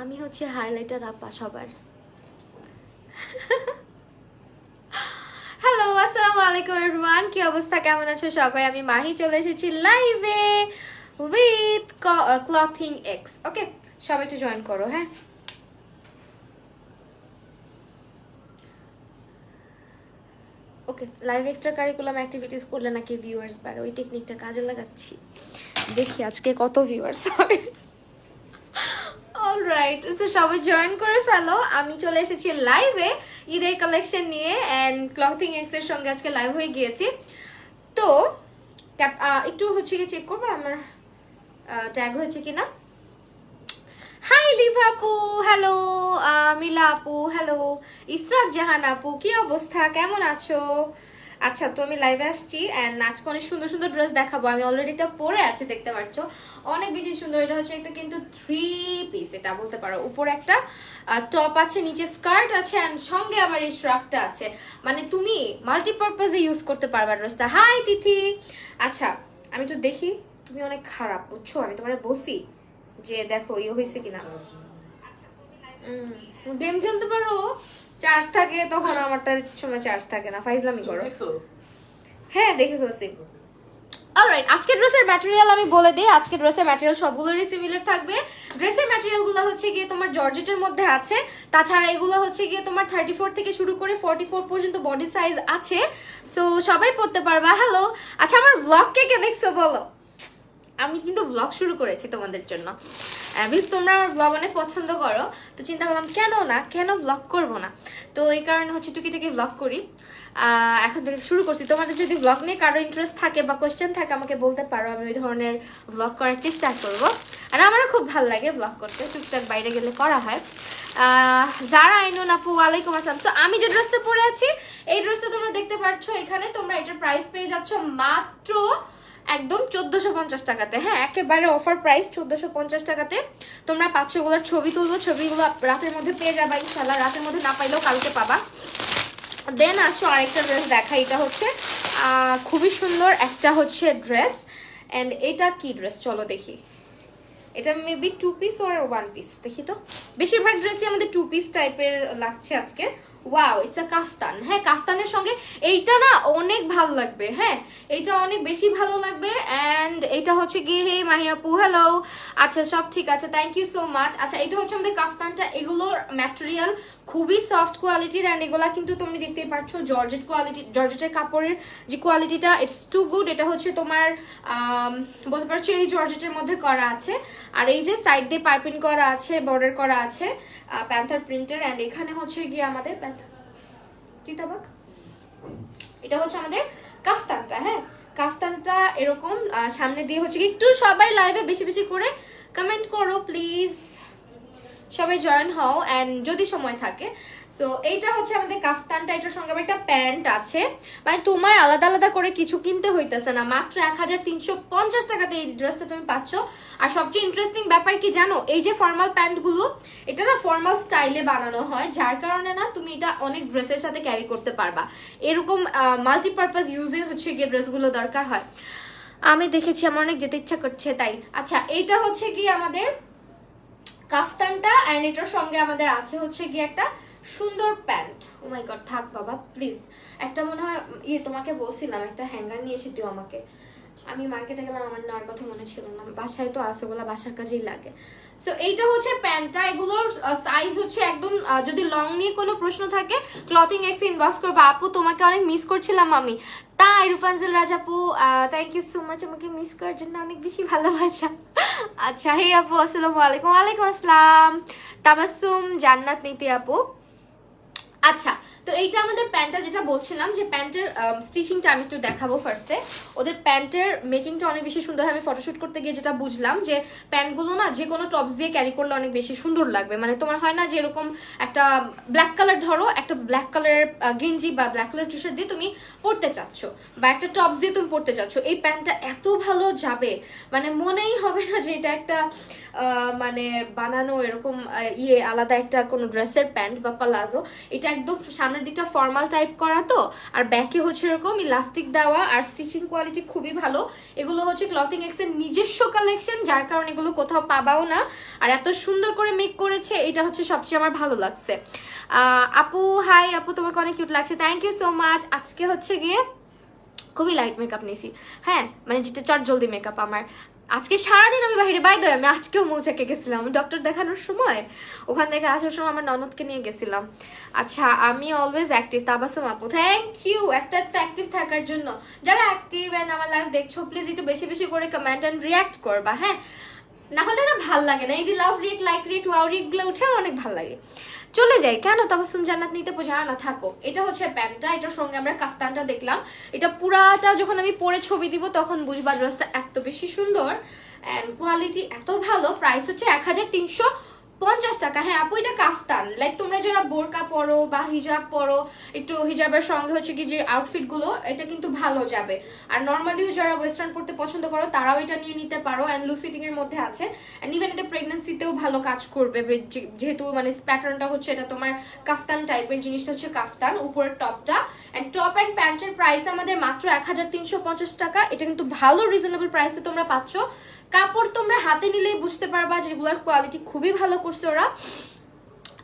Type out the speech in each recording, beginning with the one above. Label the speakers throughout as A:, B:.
A: আমি হচ্ছে হাইলাইটার আপা সবার। হ্যালো, আসসালামু আলাইকুম এভরিওয়ান, কি অবস্থা, কেমন আছো সবাই? আমি মাহি চলে এসেছি লাইভে উইথ ক্লথিং এক্স। ওকে, সবাই একটু জয়েন করো। হ্যাঁ, ওকে। লাইভ এক্সট্রা কারিকুলাম অ্যাক্টিভিটিস করলে নাকি ভিউয়ার্স বাড়ে, ওই টেকনিকটা কাজে লাগাচ্ছি। দেখি আজকে কত ভিউয়ার্স হয়। অলরাইট, সো সবাই জয়েন করে ফেলো। আমি চলে এসেছি লাইভে ঈদের কালেকশন নিয়ে অ্যান্ড ক্লথিং এক্স এর সঙ্গে আজকে লাইভ হয়ে গিয়েছি। তো একটু হচ্ছে কি চেক করবো আমার ট্যাগ হয়েছে কিনা। হাই লিভা আপু, হ্যালো। মিলা আপু, হ্যালো। ইসরাত জাহান আপু, কি অবস্থা, কেমন আছো? আচ্ছা, তো আমি লাইভে আসছি অ্যান্ড আজকে অনেক সুন্দর সুন্দর ড্রেস দেখাবো। আমি অলরেডি এটা পরে আছি, দেখতে পাচ্ছ, অনেক বেশি সুন্দর। এটা হচ্ছে একটা কিন্তু 3 পিস, এটা বলতে পারো। উপরে একটা টপ আছে, নিচে স্কার্ট আছে অ্যান্ড সঙ্গে আবার এই শ্রাকটা আছে। মানে তুমি মাল্টিপারপাজে ইউজ করতে পারবা ড্রেসটা। হাই তিথি। আচ্ছা, আমি তো দেখি তুমি অনেক খারাপ, বুঝছো? আমি তোমার বসি যে দেখো ইয়ে হয়েছে কিনা। গেম খেলতে পারো, চার্জ থাকে তখন, আমারটার সময় চার্জ থাকে না, ফাইজলামি করো। হ্যাঁ, দেখে ফেলছি। অলরাইট, আজকে ড্রেসের ম্যাটেরিয়াল আমি বলে দিই। আজকে ড্রেসের ম্যাটেরিয়াল সবগুলোরই সিমিলার থাকবে। ড্রেসের ম্যাটেরিয়ালগুলো হচ্ছে গিয়ে তোমার জর্জেটের মধ্যে আছে। তাছাড়া এগুলো হচ্ছে গিয়ে তোমার 34 থেকে শুরু করে 44 পর্যন্ত বডি সাইজ আছে। সো সবাই পড়তে পারবা। হ্যালো, আচ্ছা, আমার ব্লগ কে কে দেখছো বলো? আমি কিন্তু ব্লগ শুরু করেছি তোমাদের জন্য। বিকজ তোমরা আমার ব্লগ অনেক পছন্দ করো, তো চিন্তা করলাম কেন ব্লগ করব না। তো এই কারণে হচ্ছে টুকিটাকি ব্লগ করি। এখন থেকে শুরু করছি। তোমাদের যদি ব্লগ নিয়ে কারো ইন্টারেস্ট থাকে বা কোয়েশ্চেন থাকে আমাকে বলতে পারো, আমি ওই ধরনের ব্লগ করার চেষ্টা করব। আর আমারও খুব ভালো লাগে ব্লগ করতে, টুকটাক বাইরে গেলে করা হয়। যারা আইনুন আপু, ওয়ালাইকুম আসসালাম। সো আমি যে ড্রেসটা পরে আছি, এই ড্রেসটা তোমরা দেখতে পাচ্ছ এখানে। তোমরা এটার প্রাইস পেয়ে যাচ্ছ মাত্র একদম 1450 টাকাতে। হ্যাঁ, একেবারে অফার প্রাইস 1450 টাকাতে তোমরা পাচ্ছ। এগুলোর ছবি তুলবো, ছবিগুলো রাতের মধ্যে পেয়ে যাবা ইনশাল্লাহ। রাতের মধ্যে না পাইলেও কালকে পাবা। দেন আসো আরেকটা ড্রেস দেখা। এটা হচ্ছে খুবই সুন্দর একটা হচ্ছে ড্রেস। অ্যান্ড এটা কি ড্রেস, চলো দেখি। এটা মেবি 2 পিস আর 1 পিস, দেখি তো। বেশিরভাগ ড্রেসই আমাদের 2 পিস টাইপের লাগছে আজকে। ওয়াও, ইটস আ কাফতান। হ্যাঁ, কাফতানের সঙ্গে এইটা না অনেক ভালো লাগবে। হ্যাঁ, এইটা অনেক বেশি ভালো লাগবে। অ্যান্ড এটা হচ্ছে গিয়ে, হে মাহি আপু, হ্যালো। আচ্ছা, সব ঠিক আছে, থ্যাংক ইউ সো মাচ। আচ্ছা, এটা হচ্ছে আমাদের কাফতানটা। এগুলোর ম্যাটেরিয়াল খুবই সফট কোয়ালিটির অ্যান্ড এগুলা কিন্তু তুমি দেখতেই পাচ্ছ জর্জেট কোয়ালিটি। জর্জেটের কাপড়ের যে কোয়ালিটিটা, ইটস টু গুড। এটা হচ্ছে তোমার বলতে পারো চেরি জর্জেটের মধ্যে করা আছে। আর এই যে সাইড দিয়ে পাইপিং করা আছে, বর্ডার করা আছে প্যান্থার প্রিন্টের। অ্যান্ড এখানে হচ্ছে গিয়ে আমাদের চিতাবাগ, এটা হচ্ছে আমাদের কাফতানটা। হ্যাঁ, কাফতানটা এরকম সামনে দিয়ে হচ্ছে কি। একটু সবাই লাইভে বেশি বেশি করে কমেন্ট করো প্লিজ, সবাই জয়েন হও অ্যান্ড যদি সময় থাকে। সো এইটা হচ্ছে আমাদের কাফতানটা। এটার সঙ্গে আবার একটা প্যান্ট আছে। মানে তোমার আলাদা আলাদা করে কিছু কিনতে হইতেছে না, মাত্র 1350 টাকাতে এই ড্রেসটা তুমি পাচ্ছ। আর সবচেয়ে ইন্টারেস্টিং ব্যাপার কি জানো, এই যে ফর্মাল প্যান্টগুলো, এটা না ফর্মাল স্টাইলে বানানো হয়, যার কারণে না তুমি এটা অনেক ড্রেসের সাথে ক্যারি করতে পারবা। এরকম মাল্টিপারপাস ইউজে হচ্ছে গিয়ে ড্রেসগুলো দরকার হয়। আমি দেখেছি, আমার অনেক যেতে ইচ্ছা করছে তাই। আচ্ছা, এইটা হচ্ছে কি আমাদের কাফতানটা। অ্যান্ড এটার সঙ্গে আমাদের আছে হচ্ছে গিয়ে একটা সুন্দর প্যান্ট। ও মাই গড, থাক বাবা প্লিজ। একটা মনে হয় তোমাকে বলছিলাম একটা হ্যাঙ্গার নিয়ে এসে দিও আমাকে। আমি মার্কেটে গেলাম, আমার নেওয়ার কথা মনে ছিল না। বাসায় তো আছে, ওগুলা বাসার কাজেই লাগে। সো এইটা হচ্ছে প্যান্টটা। এগুলোর সাইজ হচ্ছে একদম, যদি লং নিয়ে কোনো প্রশ্ন থাকে ক্লথিং এক্স ইনবক্স করবো। আপু তোমাকে অনেক মিস করছিলাম আমি। তাই রূপাঞ্জল রাজ আপু, থ্যাংক ইউ সো মাচ, আমাকে মিস করার জন্য অনেক বেশি ভালোবাসা। আচ্ছা, হে আপু, আসসালামু আলাইকুম। ওয়ালাইকুম আসসালাম। তাবাসসুম জান্নাত নীতি আপু। আচ্ছা, তো এইটা আমাদের প্যান্টটা, যেটা বলছিলাম যে প্যান্টের স্টিচিংটা আমি একটু দেখাবো ফার্স্টে। ওদের প্যান্টের মেকিংটা অনেক বেশি সুন্দর হয়। আমি ফটোশুট করতে গিয়ে যেটা বুঝলাম যে প্যান্টগুলো না যে কোনো টপস দিয়ে ক্যারি করলে অনেক বেশি সুন্দর লাগবে। মানে তোমার হয় না যে এরকম একটা ব্ল্যাক কালার, ধরো একটা ব্ল্যাক কালারের গেঞ্জি বা ব্ল্যাক কালার টি শার্ট দিয়ে তুমি পরতে চাচ্ছ বা একটা টপস দিয়ে তুমি পরতে চাচ্ছ, এই প্যান্টটা এত ভালো যাবে, মানে মনেই হবে না যে এটা একটা মানে বানানো এরকম আলাদা একটা কোনো ড্রেসের প্যান্ট বা পালাজো। এটা একদম সামনে সামনের দিকটা ফর্মাল টাইপ করা তো, আর ব্যাকে হচ্ছে এরকম ইলাস্টিক দেওয়া, আর স্টিচিং কোয়ালিটি খুবই ভালো। এগুলো হচ্ছে ক্লথিং এক্সের নিজস্ব কালেকশন, যার কারণে এগুলো কোথাও পাবাও না, আর এত সুন্দর করে মেক করেছে, এটা হচ্ছে সবচেয়ে আমার ভালো লাগছে। আপু হাই আপু, তোমাকে অনেক কিউট লাগছে, থ্যাংক ইউ সো মাচ। আজকে হচ্ছে গিয়ে খুবই লাইট মেকআপ নিয়েছি, হ্যাঁ মানে যেটা চট জলদি মেকআপ আমার। আজকে সারাদিন আমি বাইরে বাইরে, আমি আজকেও মৌচাকে গেছিলাম ডক্টর দেখানোর সময়, ওখান থেকে আসার সময় আমার ননদকে নিয়ে গেছিলাম। আচ্ছা আমি অলওয়েজ অ্যাক্টিভ, তাবাসুম আপু থ্যাংক ইউ একটা অ্যাক্টিভ থাকার জন্য। যারা অ্যাক্টিভ অ্যান্ড আমার লাইফ দেখছো প্লিজ একটু বেশি বেশি করে কমেন্ট অ্যান্ড রিয়াক্ট করবা, হ্যাঁ না হলে না ভাল লাগে না। এই যে love react, like react, wow রিয়েক্টগুলো উঠে আমার অনেক ভালো লাগে। চলে যাই কেন, তাবাসুম জান্নাত নিতে বোঝা না থাকো। এটা হচ্ছে প্যান্টটা, এটার সঙ্গে আমরা কাফতানটা দেখলাম। এটা পুরাটা যখন আমি পরে ছবি দিব তখন বুঝবা ড্রেসটা এত বেশি সুন্দর অ্যান্ড কোয়ালিটি এত ভালো। প্রাইস হচ্ছে 1350 টাকা। হ্যাঁ আপু এটা কাফতান, লাইক তোমরা যারা বোরকা পরো বা হিজাব পরো, একটু হিজাবের সঙ্গে হচ্ছে কি যে আউটফিটগুলো, এটা কিন্তু ভালো যাবে। আর নর্মালিও যারা ওয়েস্টার্ন পরতে পছন্দ করো তারাও এটা নিয়ে নিতে পারো, অ্যান্ড লুজ ফিটিং এর মধ্যে আছে। অ্যান্ড ইভেন এটা প্রেগনেন্সিতেও ভালো কাজ করবে, যেহেতু মানে প্যাটার্নটা হচ্ছে এটা তোমার কাফতান টাইপের, জিনিসটা হচ্ছে কাফতান উপরের টপটা। অ্যান্ড টপ অ্যান্ড প্যান্টের প্রাইস আমাদের মাত্র 1350 টাকা। এটা কিন্তু ভালো রিজনেবল প্রাইসে তোমরা পাচ্ছ। কাপড় তোমরা হাতে নিলেই বুঝতে পারবা যেগুলোর কোয়ালিটি খুবই ভালো করছে ওরা।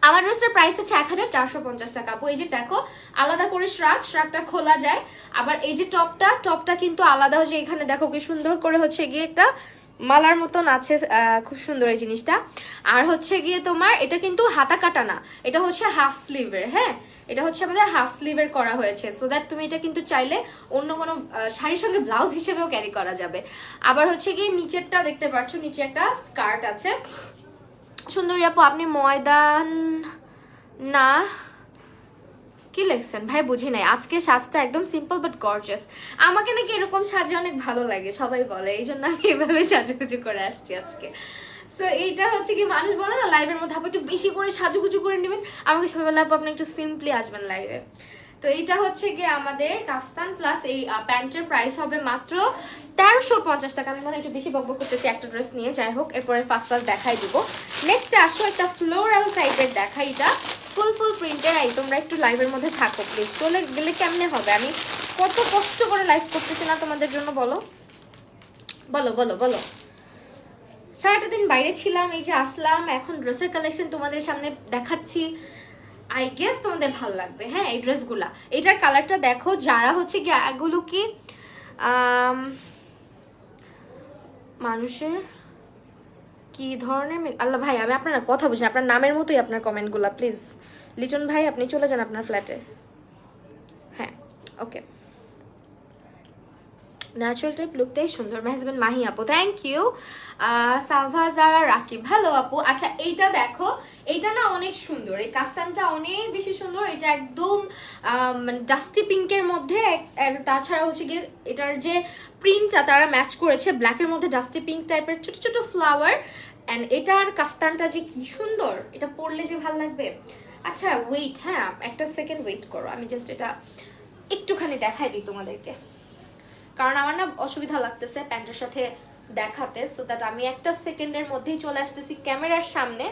A: আমার ড্রেসটার প্রাইস হচ্ছে 1450 টাকা। আপু এই যে দেখো আলাদা করে শ্রাকটা খোলা যায়, আবার এই যে টপটা কিন্তু আলাদা, যে এখানে দেখো কি সুন্দর করে হচ্ছে গিয়ে একটা মালার মতন আছে, খুব সুন্দর এই জিনিসটা। আর হচ্ছে গিয়ে তোমার এটা কিন্তু হাতা কাটা না, এটা হচ্ছে হাফ স্লিভের, হ্যাঁ এটা হচ্ছে আমাদের হাফ স্লিভের করা হয়েছে, সো দ্যাট তুমি এটা কিন্তু চাইলে অন্য কোনো শাড়ির সঙ্গে ব্লাউজ হিসেবেও ক্যারি করা যাবে। আবার হচ্ছে গিয়ে নিচেরটা দেখতে পাচ্ছ, নিচে একটা স্কার্ট আছে। সুন্দরী আপু আপনি ময়দান না কি লিখছেন ভাই, বুঝি নাই। আজকে সাজটা একদম সিম্পল বাট গর্জিয়াস। আমাকে নাকি এরকম সাজে অনেক ভালো লাগে, সবাই বলে, এই জন্য আমি এভাবে সাজুগুজু করে আসছি আজকে। সো এইটা হচ্ছে কি মানুষ বলে না লাইভের মধ্যে আপনি একটু বেশি করে সাজুগুজু করে নেবেন, আমাকে সবাই বলে আপনি একটু সিম্পলি আসবেন লাইভে। তো এইটা হচ্ছে গিয়ে আমাদের কাফতান প্লাস এই প্যান্টের প্রাইস হবে মাত্র 1350 টাকা। আমি মনে একটু বেশি বকবক করতেছি একটা ড্রেস নিয়ে, যাই হোক এরপরে ফার্স্ট দেখাই দিব। নেক্সট আসো একটা ফ্লোরাল টাইপের দেখাই, এটা ফুল প্রিন্টের। এই তোমরা একটু লাইভের মধ্যে থাকো প্লিজ, চলে গেলে কেমনে হবে, আমি কত কষ্ট করে লাইভ করতেছি না তোমাদের জন্য, বলো বলো বলো বলো। সারাটা দিন বাইরে ছিলাম, এই যে আসলাম, এখন ড্রেসের কালেকশন তোমাদের সামনে দেখাচ্ছি। আই গেস তোমাদের ভালো লাগবে, হ্যাঁ এই ড্রেসগুলা। এটার কালারটা দেখো, যারা হচ্ছে এগুলো কি মানুষের কি ধরনের, আল্লাহ ভাই আমি আপনার কথা বুঝি, আপনার নামের মতোই আপনার কমেন্টগুলা, প্লিজ লিটন ভাই আপনি চলে যান আপনার ফ্ল্যাটে। হ্যাঁ ওকে, ন্যাচারাল টাইপ লুকটাই সুন্দর। মাই হাজবেন্ড মাহি আপু থ্যাংক ইউ। সাভা জারা রাকিব হ্যালো আপু। আচ্ছা এইটা দেখো, এইটা না অনেক সুন্দর, এই কাফতানটা অনেক বেশি সুন্দর। এটা একদম ডাস্টি পিঙ্কের মধ্যে, তাছাড়া হচ্ছে গিয়ে এটার যে প্রিন্টটা তারা ম্যাচ করেছে ব্ল্যাকের মধ্যে ডাস্টি পিঙ্ক টাইপের ছোট ছোট ফ্লাওয়ার। অ্যান্ড এটার কাফতানটা যে কি সুন্দর, এটা পরলে যে ভালো লাগবে। আচ্ছা ওয়েট, হ্যাঁ একটা সেকেন্ড ওয়েট করো, আমি জাস্ট এটা একটুখানি দেখাই দিই তোমাদেরকে, কারণ আমার না অসুবিধা লাগতেছে প্যান্টের সাথে দেখাতে, সো দ্যাট আমি একটা সেকেন্ডের মধ্যেই চলে আসতেছি ক্যামেরার সামনে।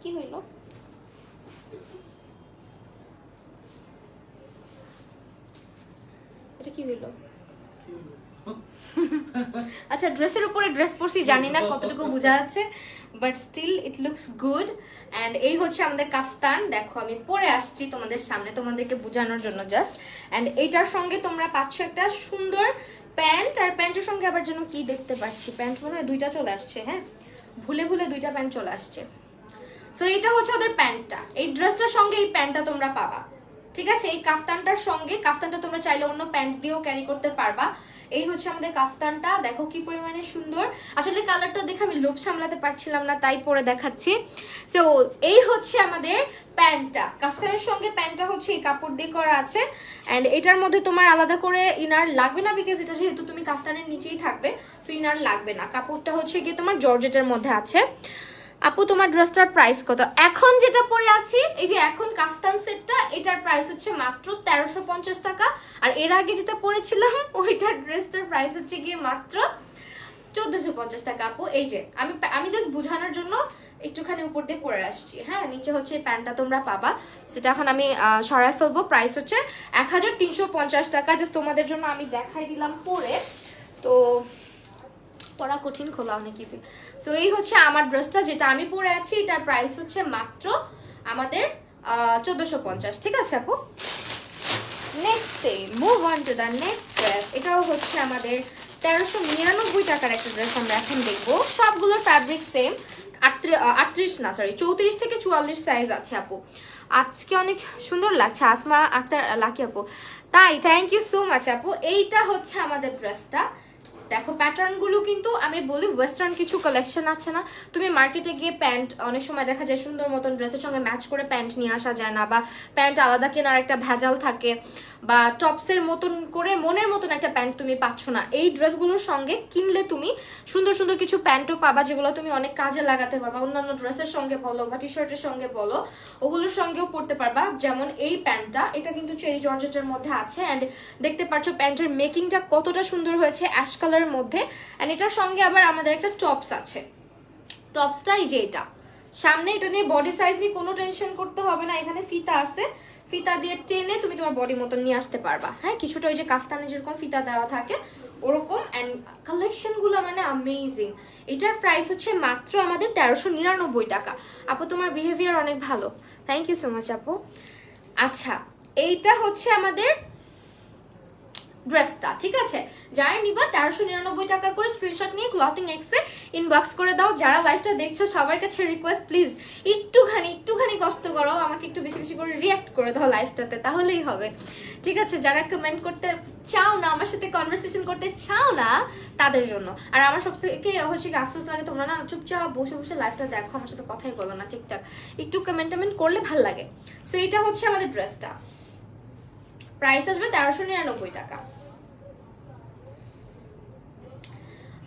A: কি হইল, এটা কি হইল? আচ্ছা ড্রেসের উপরে ড্রেস পরছি, জানি না কতটুকু বোঝা যাচ্ছে, but still it looks good. And এই হচ্ছে আমাদের কাফতান, দেখো আমি পরে আসছি তোমাদের সামনে তোমাদেরকে বোঝানোর জন্য জাস্ট। অ্যান্ড এইটার সঙ্গে তোমরা পাচ্ছ একটা সুন্দর প্যান্ট, আর প্যান্টের সঙ্গে আবার যেন কি দেখতে পাচ্ছি, প্যান্ট মনে হয় দুইটা চলে আসছে, হ্যাঁ ভুলে ভুলে দুইটা প্যান্ট চলে আসছে। সো এটা হচ্ছে ওদের প্যান্টটা, এই ড্রেসটার সঙ্গে এই প্যান্টটা তোমরা পাবা, ঠিক আছে। এই কাফতানটার সঙ্গে, কাফতানটা তোমরা চাইলে অন্য প্যান্ট দিয়েও ক্যারি করতে পারবা। এই হচ্ছে আমাদের কাফতানটা, দেখো কি পরিমাণে সুন্দর। আসলে কালারটা দেখে আমি লোভ সামলাতে পারছিলাম না, তাই পরে দেখাচ্ছি। সো এই হচ্ছে আমাদের প্যান্টটা, কাফতানের সঙ্গে প্যান্টটা হচ্ছে এই কাপড় দিয়ে করা আছে। অ্যান্ড এটার মধ্যে তোমার আলাদা করে ইনার লাগবে না, বিকজ এটা যেহেতু তুমি কাফতানের নিচেই থাকবে, সো ইনার লাগবে না। কাপড়টা হচ্ছে গিয়ে তোমার জর্জেটের মধ্যে আছে। আপু তোমার ড্রেসটার প্রাইস কত? এখন যেটা পরে আছি, এই যে এখন কাফতান সেটটা, এটার প্রাইস হচ্ছে মাত্র 1350 টাকা। আর এর আগে যেটা পরেছিলাম ওইটার ড্রেসটার প্রাইস হচ্ছে গিয়ে মাত্র 1450 টাকা। আপু এই যে আমি জাস্ট বোঝানোর জন্য একটুখানি উপর দিয়ে পরে আসছি। হ্যাঁ, নিচে হচ্ছে প্যান্টটা তোমরা পাবা, সেটা এখন আমি সরাই ফেলবো। প্রাইস হচ্ছে 1350 টাকা। জাস্ট তোমাদের জন্য আমি দেখাই দিলাম পরে, তো পরা কঠিন, খোলা অনেক ইজি। সো এই হচ্ছে আমার ড্রেসটা যেটা আমি পরে আছি, এটার প্রাইস হচ্ছে মাত্র আমাদের 1450। ঠিক আছে আপু, next move on to the next dress. এটাও হচ্ছে আমাদের 1399 টাকার একটা ড্রেস আমরা এখন দেখবো। সবগুলোর ফ্যাব্রিক সেম, 34 থেকে 44 সাইজ আছে আপু। আজকে অনেক সুন্দর লাগছে আসমা আক্তার লাকি আপু, তাই থ্যাংক ইউ সো মাচ আপু। এইটা হচ্ছে আমাদের ড্রেসটা। দেখো প্যাটার্নগুলো কিন্তু আমি বলি ওয়েস্টার্ন কিছু কালেকশন আছে না, তুমি মার্কেটে গিয়ে প্যান্ট অনেক সময় দেখা যায় সুন্দর মতন ড্রেসের সঙ্গে ম্যাচ করে প্যান্ট নিয়ে আসা যায় না, বা প্যান্ট আলাদা কেনার একটা ভেজাল থাকে, বা টপসের মতন করে মনের মতন একটা প্যান্ট তুমি পাচ্ছ না। এই ড্রেসগুলোর সঙ্গে কিনলে তুমি সুন্দর সুন্দর কিছু প্যান্টও পাবা, যেগুলো তুমি অনেক কাজে লাগাতে পারবা, অন্যান্য ড্রেসের সঙ্গে বলো বা টি শার্টের সঙ্গে বলো, ওগুলোর সঙ্গেও পরতে পারবা। যেমন এই প্যান্টটা, এটা কিন্তু চেরি জর্জেটের মধ্যে আছে, অ্যান্ড দেখতে পাচ্ছ প্যান্টের মেকিংটা কতটা সুন্দর হয়েছে অ্যাশ কালারের মধ্যে। অ্যান্ড এটার সঙ্গে আবার আমাদের একটা টপস আছে। টপসটা এই যে এটা সামনে, এটা নিয়ে বডি সাইজ নিয়ে কোনো টেনশন করতে হবে না। এখানে ফিতা আছে, ফিতা দিয়ে টেনে তুমি তোমার বডি মতন নিয়ে আসতে পারবা। হ্যাঁ, কিছুটা ওই যে কাফতানে যেরকম ফিতা দেওয়া থাকে ওরকম। অ্যান্ড কালেকশনগুলো মানে অ্যামেজিং। এটার প্রাইস হচ্ছে মাত্র আমাদের 1399 টাকা। আপু তোমার বিহেভিয়ার অনেক ভালো, থ্যাংক ইউ সো মাচ আপু। আচ্ছা, এইটা হচ্ছে আমাদের ড্রেসটা। ঠিক আছে, যারা নিবা 1399 টাকা করে স্ক্রিনশট নিয়ে ক্লথিং এক্সে ইনবক্স করে দাও। যারা লাইভটা দেখছো সবার কাছে রিকোয়েস্ট, প্লিজ একটুখানি কষ্ট করো, আমাকে একটু বেশি বেশি করে রিয়াক্ট করে দাও লাইভটাতে, তাহলেই হবে। ঠিক আছে, যারা কমেন্ট করতে চাও না, আমার সাথে কনভারসেশন করতে চাও না, তাদের জন্য। আর আমার সব থেকে হচ্ছে কি আফসোস লাগে, তোমরা না চুপচাপ বসে বসে লাইভটা দেখো, আমার সাথে কথাই বলো না ঠিকঠাক। একটু কমেন্ট করলে ভাল লাগে। সো এটা হচ্ছে আমাদের ড্রেসটা, প্রাইস আসবে 1399 টাকা।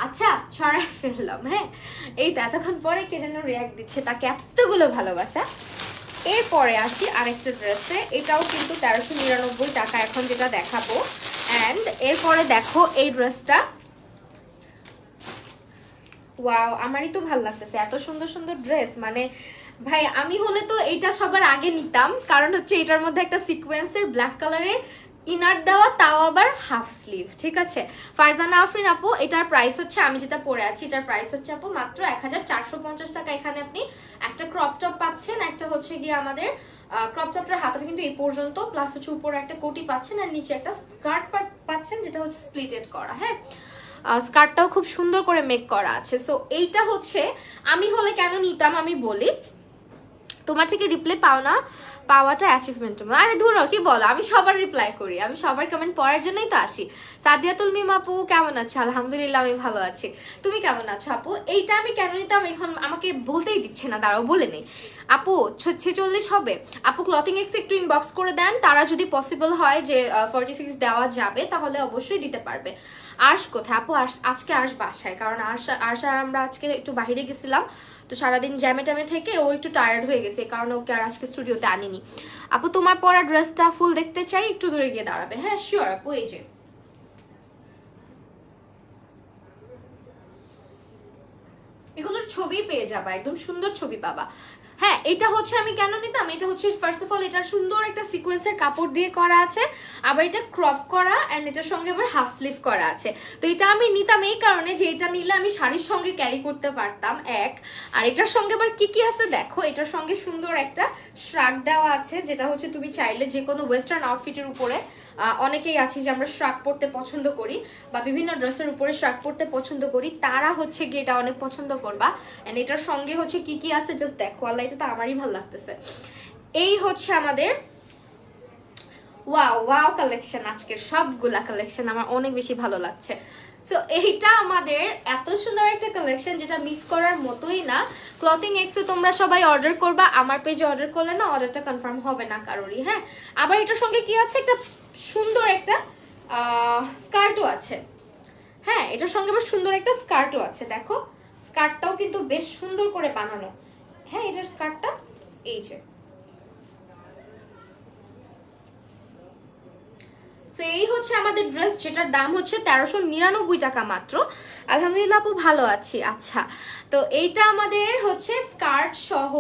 A: আচ্ছা, সরাই ফেললাম। হ্যাঁ, এই তো এতক্ষণ পরে কে যেন রিয়াক্ট দিচ্ছে, তাকে এতগুলো ভালোবাসা। এরপরে আসি আরেকটা ড্রেসে, এটাও কিন্তু 1399 টাকা এখন যেটা দেখাবো। অ্যান্ড এরপরে দেখো এই ড্রেসটা, ওয়াও, আমারই তো ভালো লাগতেছে, এত সুন্দর সুন্দর ড্রেস। মানে ভাই আমি হলে তো এইটা সবার আগে নিতাম, কারণ হচ্ছে এটার মধ্যে একটা সিকোয়েন্সের ব্ল্যাক কালারের ইনার দেওয়া, তাও আবার হাফ স্লিভ। ঠিক আছে, ফারজানা আফরিন আপু, এটার প্রাইস হচ্ছে, আমি যেটা পরে আছি এটার প্রাইস হচ্ছে আপু মাত্র 1450 টাকা। এখানে আপনি একটা ক্রপ টপ পাচ্ছেন, একটা হচ্ছে গিয়ে আমাদের ক্রপ টপটার হাতাটা কিন্তু এই পর্যন্ত, প্লাস হচ্ছে উপরে একটা কোটি পাচ্ছেন, আর নিচে একটা স্কার্ট পাচ্ছেন যেটা হচ্ছে স্প্লিটেড করা। হ্যাঁ, স্কার্টটাও খুব সুন্দর করে মেক করা আছে। সো এইটা হচ্ছে আমি হলে কেন নিতাম আমি বলি, তোমার থেকে রিপ্লাই পাওয়াটা অ্যাচিভমেন্ট। আরে ধরো কি বলো, আমি সবার রিপ্লাই করি, আমি সবার কমেন্ট পড়ার জন্যই তো আসি। সাদিয়াতুল মিম আপু কেমন আছো? আলহামদুলিল্লাহ আমি ভালো আছি, তুমি কেমন আছো আপু? এইটা আমি কেন নিতাম এখন আমাকে বলতেই দিচ্ছে না, দাঁড়াও বলে নেই। আপু 46 হবে আপু, ক্লথিং এক্স একটু ইনবক্স করে দেন, তারা যদি পসিবল হয় যে 46 দেওয়া যাবে তাহলে অবশ্যই দিতে পারবে। আর্শ কোথায় আপু? আজকে আর্শ বাসায়, কারণ আর্শ আর আমরা আজকে একটু বাইরে গেছিলাম, তো সারাদিন জ্যামে ট্যামে থেকে ও একটু টায়ার্ড হয়ে গেছে, কারণ ওকে আর আজকে স্টুডিওতে আনিনি। আপু তোমার পরা ড্রেসটা ফুল দেখতে চাই, একটু দূরে গিয়ে দাঁড়াবে। হ্যাঁ শিওর আপু, এই যে এগুলোর ছবি পেয়ে যাবা, একদম সুন্দর ছবি পাবা। হ্যাঁ, এটা হচ্ছে আমি কেন নিতাম, এটা হচ্ছে ফার্স্ট অফ অল এটা সুন্দর একটা সিকোয়েন্সের কাপড় দিয়ে করা আছে, আবার এটা ক্রপ করা, অ্যান্ড এটার সঙ্গে আবার হাফ স্লিভ করা আছে। তো এটা আমি নিতাম এই কারণে যে এটা নিলে আমি শাড়ির সঙ্গে ক্যারি করতে পারতাম, এক। আর এটার সঙ্গে আবার কি কি আছে দেখো, এটার সঙ্গে সুন্দর একটা শ্রাগ দেওয়া আছে, যেটা হচ্ছে তুমি চাইলে যে কোনো ওয়েস্টার্ন আউটফিটের উপরে, অনেকেই আছে যে আমরা শ্রাগ পরতে পছন্দ করি, বা বিভিন্ন ড্রেসের উপরে শ্রাগ পরতে পছন্দ করি, তারা হচ্ছে গিয়ে এটা অনেক পছন্দ করবা। এন্ড এটার সঙ্গে হচ্ছে কি কি আছে জাস্ট দেখো, আল্লাহ এটা তো আমারই ভালো লাগতেছে। এই হচ্ছে আমাদের ওয়াও ওয়াও কালেকশন, আজকের সবগুলা কালেকশন আমার অনেক বেশি ভালো লাগছে। সো এইটা আমাদের এত সুন্দর একটা কালেকশন যেটা মিস করার মতোই না। ক্লথিং এক্সে তোমরা সবাই অর্ডার করবা, আমার পেজে অর্ডার করলে না অর্ডারটা কনফার্ম হবে না কারোরই। হ্যাঁ, আবার এটার সঙ্গে কি আছে, একটা সুন্দর একটা স্কার্টও আছে। হ্যাঁ, এটার সঙ্গে আবার সুন্দর একটা স্কার্টও আছে, দেখো স্কার্টটাও কিন্তু বেশ সুন্দর করে বানানো। হ্যাঁ এটার স্কার্টটা এই যে। তো এই হচ্ছে আমাদের ড্রেস, যেটার দাম হচ্ছে 1399 টাকা মাত্র। আলহামদুলিল্লাহ আপু ভালো আছি। আচ্ছা, তো এইটা আমাদের হচ্ছে স্কার্ট সহ,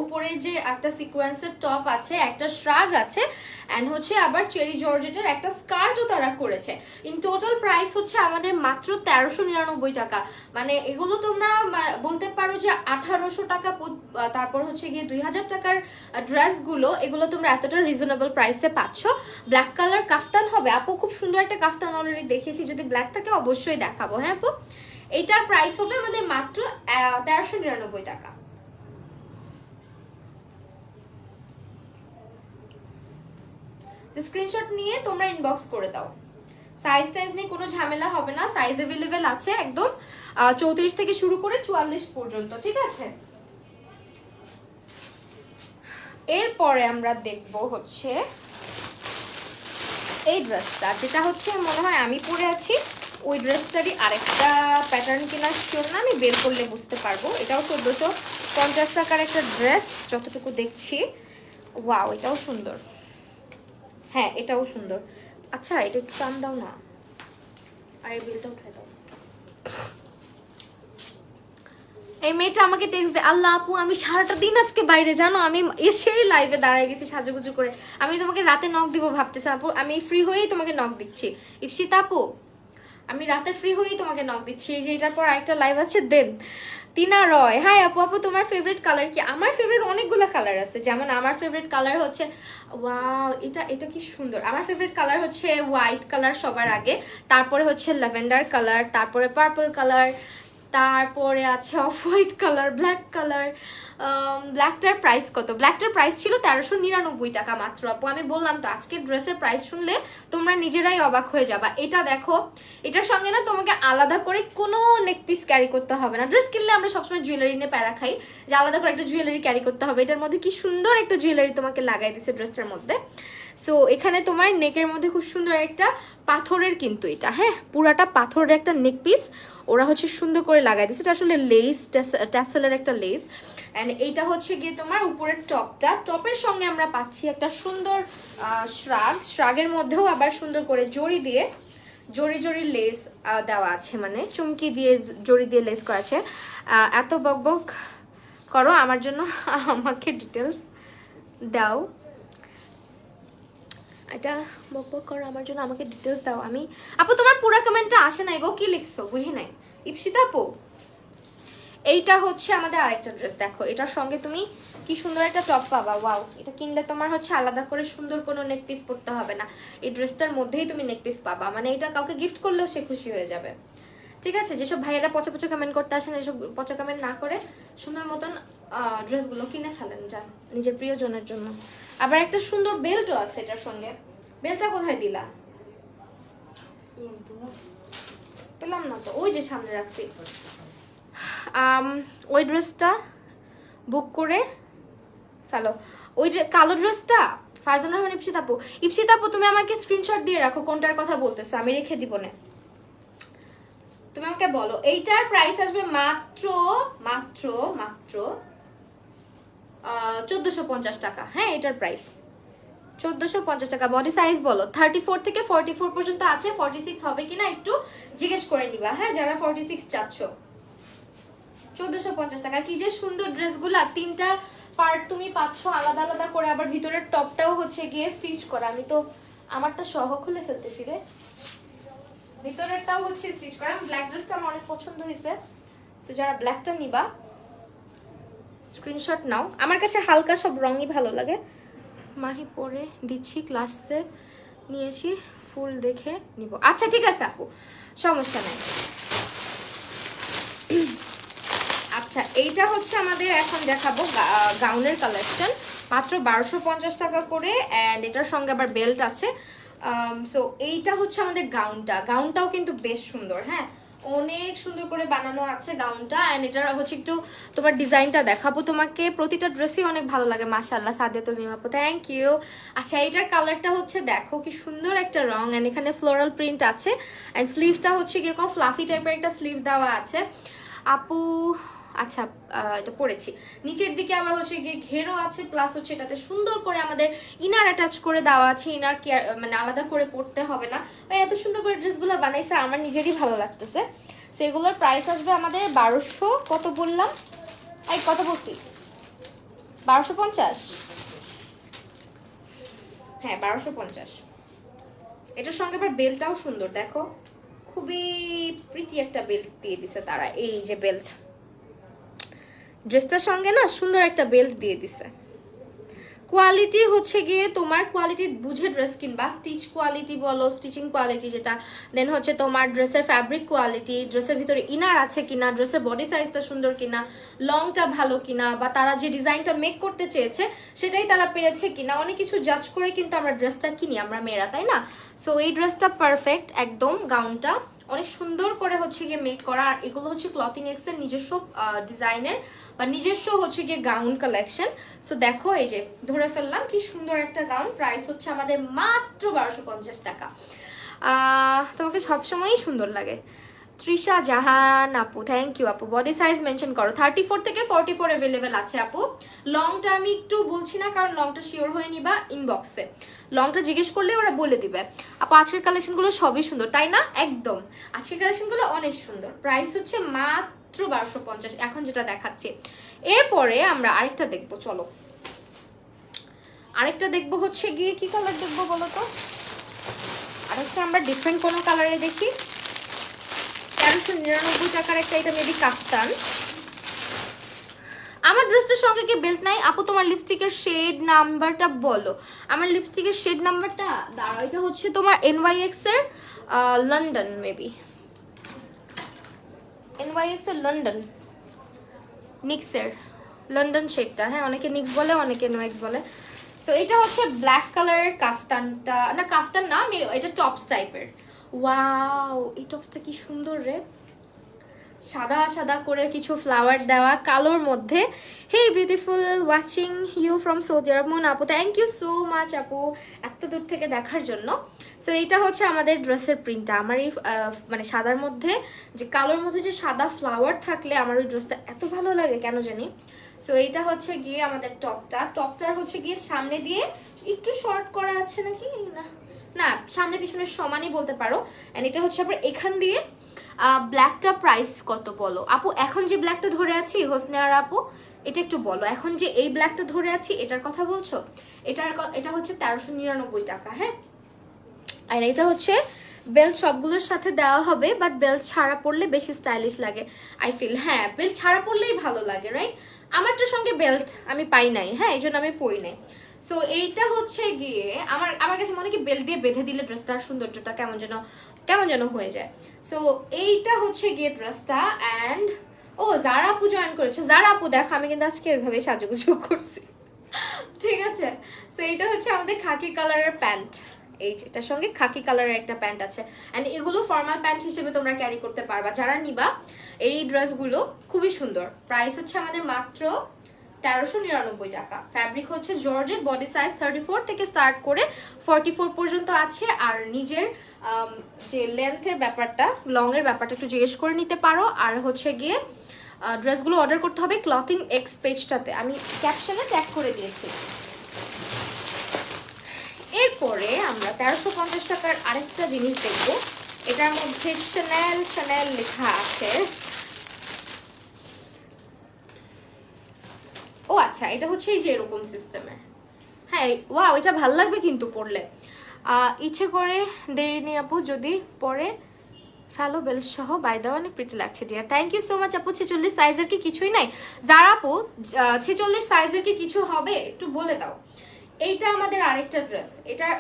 A: উপরে যে একটা সিকোয়েন্সের টপ আছে, একটা শ্রাগ আছে, অ্যান্ড হচ্ছে আবার চেরি জর্জেটের একটা স্কার্টও তারা করেছে। ইন টোটাল প্রাইস হচ্ছে আমাদের মাত্র 1399 টাকা। মানে এগুলো তোমরা বলতে পারো যে 1800 টাকা, তারপর হচ্ছে গিয়ে 2000 টাকার ড্রেসগুলো, এগুলো তোমরা এতটা রিজনেবল প্রাইসে পাচ্ছ। ব্ল্যাক কালার কাফতান হবে আপু, খুব সুন্দর একটা কাফতান অলরেডি দেখেছি, যদি ব্ল্যাক থাকে অবশ্যই দেখাবো। হ্যাঁ আপু, এইটার প্রাইস হবে আমাদের মাত্র 1399 টাকা। স্ক্রিনশট নিয়ে তোমরা ইনবক্স করে দাও। সাইজ নিয়ে কোনো ঝামেলা হবে না, সাইজ অ্যাভেলেবেল আছে একদম 34 থেকে শুরু করে 44 পর্যন্ত, ঠিক আছে। এরপরে আমরা দেখব হচ্ছে এই ড্রেসটা, যেটা হচ্ছে মনে হয় আমি পরে আছি ওই ড্রেসটারই আরেকটা প্যাটার্ন কিনা শিওর না, আমি বের করলে বুঝতে পারবো। এটাও 1450 টাকার একটা ড্রেস যতটুকু দেখছি। ওয়াও, এটাও সুন্দর। হ্যাঁ এটাও সুন্দর। আচ্ছা এটা একটু টান দাও না, আর এই বিলটা উঠাই দাও। এই মেয়েটা আমাকে টেক্সট দেয়, আল্লাহ আপু আমি সারাটা দিন আজকে বাইরে, জানো আমি এসেই লাইভে দাঁড়ায় গেছি সাজুগুজু করে। আমি তোমাকে রাতে নক দিব ভাবতেছি আপু, আমি ফ্রি হয়েই তোমাকে নক দিচ্ছি। ইপসিতা আপু আমি রাতে ফ্রি হয়েই তোমাকে নক দিচ্ছি। এই যে এটার পর আরেকটা লাইভ আছে দেন। টিনা রয়, হাই আপু, আপু তোমার ফেভারিট কালার কি? আমার ফেভারিট অনেকগুলো কালার আছে, যেমন আমার ফেভারিট কালার হচ্ছে, ওয়াও এটা কি সুন্দর। আমার ফেভারিট কালার হচ্ছে হোয়াইট কালার সবার আগে, তারপরে হচ্ছে ল্যাভেন্ডার কালার, তারপরে পার্পল কালার, তারপরে আছে off white colour, black colour. ব্ল্যাকটার প্রাইস কত? ব্ল্যাকটার প্রাইস ছিল 1399 টাকা মাত্র আপু। আমি বললাম তো আজকে ড্রেসের প্রাইস শুনলে তোমরা নিজেরাই অবাক হয়ে যাবা। এটা দেখো, এটার সঙ্গে না তোমাকে আলাদা করে কোনো নেক পিস ক্যারি করতে হবে না। ড্রেস কিনলে আমরা সবসময় জুয়েলারি নিয়ে প্যারা খাই যে আলাদা করে একটা জুয়েলারি ক্যারি করতে হবে। এটার মধ্যে কি সুন্দর একটা জুয়েলারি তোমাকে লাগাই দিছে ড্রেসটার মধ্যে। সো এখানে তোমার নেকের মধ্যে খুব সুন্দর একটা পাথরের, কিন্তু এটা হ্যাঁ পুরাটা পাথরের একটা নেক পিস ওরা হচ্ছে সুন্দর করে লাগাই দিচ্ছে। এটা আসলে লেস, ট্যাসেলের একটা লেস। অ্যান্ড এইটা হচ্ছে গিয়ে তোমার উপরের টপটা, টপের সঙ্গে আমরা পাচ্ছি একটা সুন্দর শ্রাগের মধ্যেও আবার সুন্দর করে জড়ি দিয়ে জড়ি লেস দেওয়া আছে, মানে চুমকি দিয়ে জড়ি দিয়ে লেস করা আছে। এত বকবক করো আমার জন্য, আমাকে ডিটেলস দাও। এটা বকবক করো আমার জন্য, আমাকে ডিটেলস দাও। আমি আপু তোমার পুরো কমেন্টটা আসে নাই গো, কি লিখছো বুঝি নাই। ইপসিতা আপু এইটা হচ্ছে আমাদের আরেকটা ড্রেস, দেখো এটার সঙ্গে তুমি কি সুন্দর একটা টপ পাবা। ওয়াও, এটা কিনলে তোমার হচ্ছে আলাদা করে সুন্দর কোনো নেক পিস পরতে হবে না, এই ড্রেসটার মধ্যেই তুমি নেক পিস পাবা। মানে এটা কাউকে গিফট করলেও সে খুশি হয়ে যাবে, ঠিক আছে। যেসব ভাইয়েরা পচা পচা কমেন্ট করতে আসেন, এসব পচা কমেন্ট না করে সুন্দর মতন ড্রেসগুলো কিনে ফেলেন যান নিজের প্রিয়জনের জন্য। আবার একটা সুন্দর বেল্টও আছে এটার সঙ্গে। বেল্টটা কোথায় দিলা? পেলাম না তো, ওই যে সামনে রাখছি। ওই ড্রেসটা বুক করে ফেলো, ওই কালো ড্রেসটা। ফারজানা রহমান, ইপসিতা আপু তুমি আমাকে স্ক্রিনশট দিয়ে রাখো কোনটার কথা বলতেছো, আমি রেখে দিব না। তুমি আমাকে বলো এইটার প্রাইস আসবে মাত্র মাত্র মাত্র 1450 টাকা। হ্যাঁ এটার প্রাইস 1450 টাকা। বডি সাইজ বলো, 34 থেকে 44 পর্যন্ত আছে, 46 হবে কিনা একটু জিজ্ঞেস করে নিবা, হ্যাঁ যারা 46 চাচ্ছ। 1450 টাকা। কি যে সুন্দর ড্রেসগুলা, তিনটা পার্ট তুমি পাচ্ছ আলাদা আলাদা করে, আবার ভিতরের টপটাও হচ্ছে গিয়ে স্টিচ করা। আমি তো আমারটা সহ খুলে ফেলতেছি রে, ভিতরেরটাও হচ্ছে স্টিচ করা। ব্ল্যাক ড্রেসটা আমার অনেক পছন্দ হয়েছে, সো যারা ব্ল্যাকটা নিবা স্ক্রিনশট নাও। আমার কাছে হালকা সব রঙই ভালো লাগে। মাহি পরে দিচ্ছি, ক্লাসে নিয়ে এসি ফুল দেখে নিব। আচ্ছা ঠিক আছে আপু, সমস্যা নাই। আচ্ছা এইটা হচ্ছে আমাদের এখন দেখাবো গাউনের কালেকশন, মাত্র 1250 টাকা করে, অ্যান্ড এটার সঙ্গে আবার বেল্ট আছে। সো এইটা হচ্ছে আমাদের গাউনটাও কিন্তু বেশ সুন্দর, হ্যাঁ অনেক সুন্দর করে বানানো আছে গাউনটা। অ্যান্ড এটা হচ্ছে একটু তোমার ডিজাইনটা দেখাবো তোমাকে, প্রতিটা ড্রেসই অনেক ভালো লাগে মাশাআল্লাহ। সাদিয়াতুল মিম আপু থ্যাংক ইউ। আচ্ছা এইটার কালারটা হচ্ছে দেখো কি সুন্দর একটা রং, অ্যান্ড এখানে ফ্লোরাল প্রিন্ট আছে, অ্যান্ড স্লিভটা হচ্ছে কিরকম ফ্লাফি টাইপের একটা স্লিভ দেওয়া আছে। আপু আচ্ছা এটা পড়েছি। নিচের দিকে আবার হচ্ছে গিয়ে ঘেরও আছে, প্লাস হচ্ছে এটাতে সুন্দর করে আমাদের ইনার অ্যাটাচ করে দেওয়া আছে, ইনার কেয়ার মানে আলাদা করে পড়তে হবে না। এত সুন্দর করে ড্রেসগুলো বানাইছে, আমার নিজেরই ভালো লাগতেছে। সো এগুলোর প্রাইস আসবে আমাদের 1200, কত বললাম এই কত বলছি 1250, হ্যাঁ 1250। এটার সঙ্গে আবার বেল্টটাও সুন্দর, দেখো খুবই প্রিটি একটা বেল্ট দিয়ে দিছে তারা। এই যে বেল্ট, ড্রেসটার সঙ্গে না সুন্দর একটা বেল্ট দিয়ে দিছে। কোয়ালিটি হচ্ছে গিয়ে তোমার কোয়ালিটি বুঝে ড্রেস কিনবা, স্টিচ কোয়ালিটি বলো, স্টিচিং কোয়ালিটি যেটা, দেন হচ্ছে তোমার ড্রেসের ফ্যাব্রিক কোয়ালিটি, ড্রেসের ভিতরে ইনার আছে কিনা, ড্রেসের বডি সাইজটা সুন্দর কিনা, লংটা ভালো কিনা, বা তারা যে ডিজাইনটা মেক করতে চেয়েছে সেটাই তারা পেরেছে কিনা, অনেক কিছু জাজ করে কিন্তু আমরা ড্রেসটা কিনি, আমরা মেয়েরা, তাই না? সো এই ড্রেসটা পারফেক্ট একদম, গাউনটা অনেক সুন্দর করে হচ্ছে গিয়ে মেক করা। আর এগুলো হচ্ছে ক্লথিং এক্সের নিজস্ব ডিজাইনের বা নিজস্ব হচ্ছে গিয়ে গাউন কালেকশন। সো দেখো এই যে ধরে ফেললাম কি সুন্দর একটা গাউন, প্রাইস হচ্ছে আমাদের মাত্র 1250 টাকা। তোমাকে সবসময়ই সুন্দর লাগে। তৃষা জাহান আপু, থ্যাংক ইউ আপু। বডি সাইজ মেনশন করো, 34 থেকে 44 অ্যাভেলেবেল আছে আপু। লংটা আমি একটু বলছি না, কারণ লংটা শিওর হয়ে নিবা ইনবক্সে, লংটা জিজ্ঞেস করলে ওরা বলে দিবে। আপু আজকের কালেকশনগুলো সবই সুন্দর, তাই না? একদম, আজকের কালেকশনগুলো অনেক সুন্দর। প্রাইস হচ্ছে মাত্র 1250 এখন যেটা দেখাচ্ছি। এরপরে আমরা আরেকটা দেখবো, চলো আরেকটা দেখবো হচ্ছে গিয়ে কি কালার দেখবো বলো তো? আরেকটা আমরা ডিফারেন্ট কোনো কালারে দেখি। 1399 টাকার একটা, এটা মেবি কাফতান। আমার ড্রেসটার সঙ্গে কি বেল্ট নাই? আপু তোমার লিপস্টিকের শেড নাম্বারটা বলো। আমার লিপস্টিকের শেড নাম্বারটা দাঁড়াও, এটা হচ্ছে তোমার NYX এর লন্ডন, মেবি NYX এর লন্ডন, নিক্সের লন্ডন শেডটা। হ্যাঁ, অনেকে নিক্স বলে, অনেকে NYX বলে। সো এটা হচ্ছে ব্ল্যাক কালারের কাফতানটা, না কাফতান না, এটা টপস টাইপের। ওয়াও, এই টপসটা কি সুন্দর রে, সাদা সাদা করে কিছু ফ্লাওয়ার দেওয়া কালোর মধ্যে। Hey beautiful, watching you from Saudi Arab. Moon আপু, থ্যাংক ইউ সো মাচ আপু এত দূর থেকে দেখার জন্য। সো এইটা হচ্ছে আমাদের ড্রেসের প্রিন্টটা। আমার এই মানে সাদার মধ্যে যে কালোর মধ্যে যে সাদা ফ্লাওয়ার থাকলে আমার ওই ড্রেসটা এত ভালো লাগে কেন জানি। সো এইটা হচ্ছে গিয়ে আমাদের টপটার হচ্ছে গিয়ে সামনে দিয়ে একটু শর্ট করা আছে নাকি, না না সামনে পিছনের সমানই বলতে পারো। অ্যান্ড এটা হচ্ছে আবার এখান দিয়ে ব্ল্যাকটা প্রাইস কত বলো আপু? এখন যে ব্ল্যাকটা ধরে আছি হোসনে আর আপু, এটা একটু বলো, এখন যে এই ব্ল্যাকটা ধরে আছি এটার কথা বলছো? এটা হচ্ছে 1399 টাকা। হ্যাঁ, আর এটা হচ্ছে বেল্ট সবগুলোর সাথে দেওয়া হবে, বাট বেল্ট ছাড়া পরলে বেশি স্টাইলিশ লাগে আই ফিল। হ্যাঁ, বেল্ট ছাড়া পরলেই ভালো লাগে, রাইট? আমারটার সঙ্গে বেল্ট আমি পাই নাই, হ্যাঁ এই জন্য আমি পরি নাই। সো এইটা হচ্ছে গিয়ে আমার কাছে মনে কি বেল্ট দিয়ে বেঁধে দিলে ড্রেসটার সৌন্দর্যটা কেমন যেন হয়ে যায়। সো এইটা হচ্ছে গিয়ে ড্রেসটা। অ্যান্ড ও যারা আপু জয়েন করেছো, যারা আপু দেখো আমি কিন্তু আজকে ওইভাবে সাজুগুজু করছি, ঠিক আছে? সো এইটা হচ্ছে আমাদের খাকি কালারের প্যান্ট, এই যেটার সঙ্গে খাকি কালারের একটা প্যান্ট আছে। অ্যান্ড এগুলো ফর্মাল প্যান্ট হিসেবে তোমরা ক্যারি করতে পারবা যারা নিবা। এই ড্রেসগুলো খুবই সুন্দর। প্রাইস হচ্ছে আমাদের মাত্র 1399 টাকা। ফ্যাব্রিক হচ্ছে জর্জেট, বডি সাইজ 34 থেকে স্টার্ট করে 44 পর্যন্ত আছে। আর নিজের যে লেন্থের ব্যাপারটা, লং এর ব্যাপারটা একটু জিজ্ঞেস করে নিতে পারো। আর হচ্ছে গিয়ে ড্রেসগুলো অর্ডার করতে হবে ক্লথিং এক্স পেজটাতে, আমি ক্যাপশনে ট্যাগ করে দিয়েছি। এরপরে আমরা 1350 টাকার আরেকটা জিনিস দেখবো, এটার মধ্যে শ্যানেল লেখা আছে। ও আচ্ছা, এটা হচ্ছে এই যে এরকম সিস্টেমের। হ্যাঁ ওয়াও, এটা ভাল লাগবে কিন্তু পরলে। ইচ্ছে করে দেয়নি আপু, যদি পরে ফ্যালো বেল্ট সহ বাই দেওয়া, অনেক প্রিটি লাগছে dear. Thank you so much আপু। 46 সাইজের কি কিছুই নাই? যারা আপু 46 সাইজের কি কিছু হবে একটু বলে দাও। এইটা আমাদের আরেকটা ড্রেস,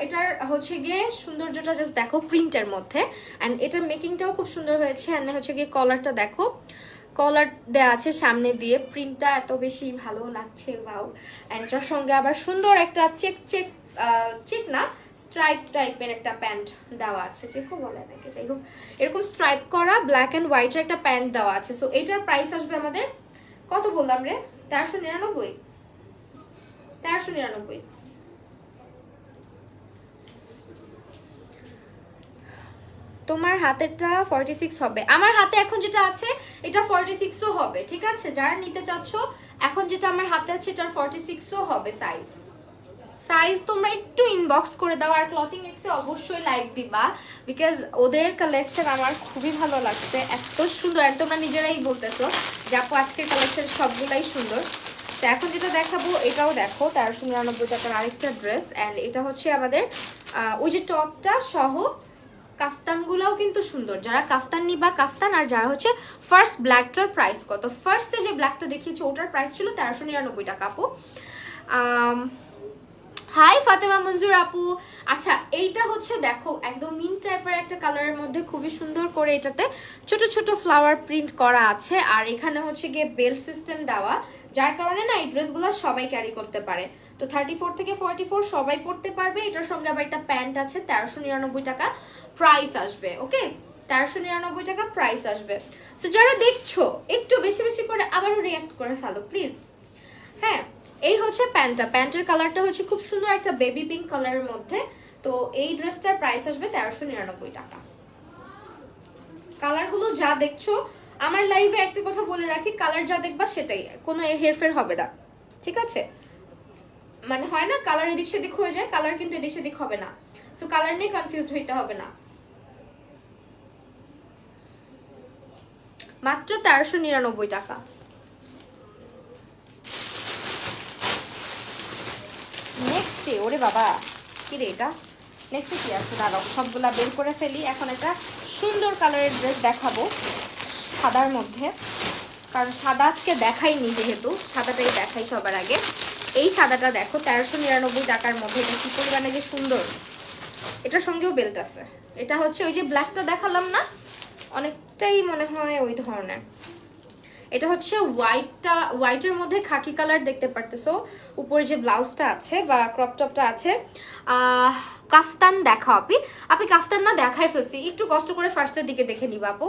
A: এটার হচ্ছে গিয়ে সৌন্দর্যটা জাস্ট দেখো প্রিন্টের মধ্যে। অ্যান্ড এটার মেকিংটাও খুব সুন্দর হয়েছে। অ্যান্ড হচ্ছে গিয়ে কলারটা দেখো, কলার দেওয়া আছে সামনে দিয়ে, প্রিন্টটা এত বেশি ভালো লাগছে, ওয়াও। অ্যান্ড এটার সঙ্গে আবার সুন্দর একটা চেক না স্ট্রাইপ টাইপের একটা প্যান্ট দেওয়া আছে, চেকও বলে নাকি, যাই হোক এরকম স্ট্রাইপ করা ব্ল্যাক অ্যান্ড হোয়াইটের একটা প্যান্ট দেওয়া আছে। সো এটার প্রাইস আসবে আমাদের কত বললাম রে? 1399। তোমার হাতেরটা 46 হবে, আমার হাতে এখন যেটা আছে এটা 46ও হবে, ঠিক আছে? যারা নিতে চাচ্ছ এখন যেটা আমার হাতে আছে এটার 46ও হবে সাইজ তোমরা একটু ইনবক্স করে দাও। আর ক্লথিং এক্সে অবশ্যই লাইক দিবা, বিকজ ওদের কালেকশন আমার খুবই ভালো লাগছে, এত সুন্দর। আর তোমরা নিজেরাই বলতেছো যে আপু আজকের কালেকশন সবগুলাই সুন্দর। তো এখন যেটা দেখাবো এটাও দেখো, 1399 টাকার আরেকটা ড্রেস। অ্যান্ড এটা হচ্ছে আমাদের ওই যে টপটা সহ কাফতানগুলোও কিন্তু সুন্দর। যারা কাফতান নিবা কাফতান, আর যারা হচ্ছে ফার্স্ট ব্ল্যাকটার প্রাইস কত, ফার্স্টে যে ব্ল্যাকটা দেখিয়েছি ওটার প্রাইস ছিল 1399 টাকা আপু। হাই ফাতেমা মঞ্জুর আপু। আচ্ছা এইটা হচ্ছে দেখো একদম মিন টাইপের একটা কালারের মধ্যে খুবই সুন্দর করে এটাতে ছোট ছোট ফ্লাওয়ার প্রিন্ট করা আছে। আর এখানে হচ্ছে গিয়ে বেল্ট সিস্টেম দেওয়া, যার কারণে না এই ড্রেসগুলো সবাই ক্যারি করতে পারে। তো 34 থেকে 44 সবাই পরতে পারবে। এটার সঙ্গে আবার একটা প্যান্ট আছে, 1399 টাকা প্রাইস আসবে। ওকে, 1399 টাকা প্রাইস আসবে। সো যারা দেখছো একটু বেশি বেশি করে আবারও রিঅ্যাক্ট করে ফেলো প্লিজ। হ্যাঁ, এই হচ্ছে প্যান্টের কালারটা হচ্ছে খুব সুন্দর একটা বেবি পিঙ্ক কালারের মধ্যে। তো এই ড্রেসটার প্রাইস আসবে 1399 টাকা। কালারগুলো যা দেখছো, আমার লাইভে একটা কথা বলে রাখি, কালার যা দেখবা সেটাই, কোনো হেরফের হবে না, ঠিক আছে? মানে হয় না কালার এদিক সেদিক হয়ে যায়, কালার কিন্তু এদিক সেদিক হবে না। সো কালার নিয়ে কনফিউজড হইতে হবে না। মাত্র 1399 টাকা। নেক্সটে ওরে বাবা কি রে এটা, নেক্সটে কি আছে দাঁড়াও সবগুলা বের করে ফেলি। এখন একটা সুন্দর কালারের ড্রেস দেখাবো সাদার মধ্যে, কারণ সাদা আজকে দেখাইনি, যেহেতু সাদাটাই দেখাই সবার আগে। এই সাদাটা দেখো 1399 টাকার মধ্যে, এটা কি পরিমাণে যে সুন্দর। এটার সঙ্গেও বেল্ট আছে। এটা হচ্ছে ওই যে ব্ল্যাকটা দেখালাম না, অনেকটাই মনে হয় ওই ধরনের। এটা হচ্ছে হোয়াইটের মধ্যে খাকি কালার দেখতে পারতেছো। উপরে যে ব্লাউজটা আছে বা ক্রপ টপটা আছে, কাফতান দেখা আপনি কাফতান না দেখাই ফেলছি, একটু কষ্ট করে ফার্স্টের দিকে দেখে নিবা আপু।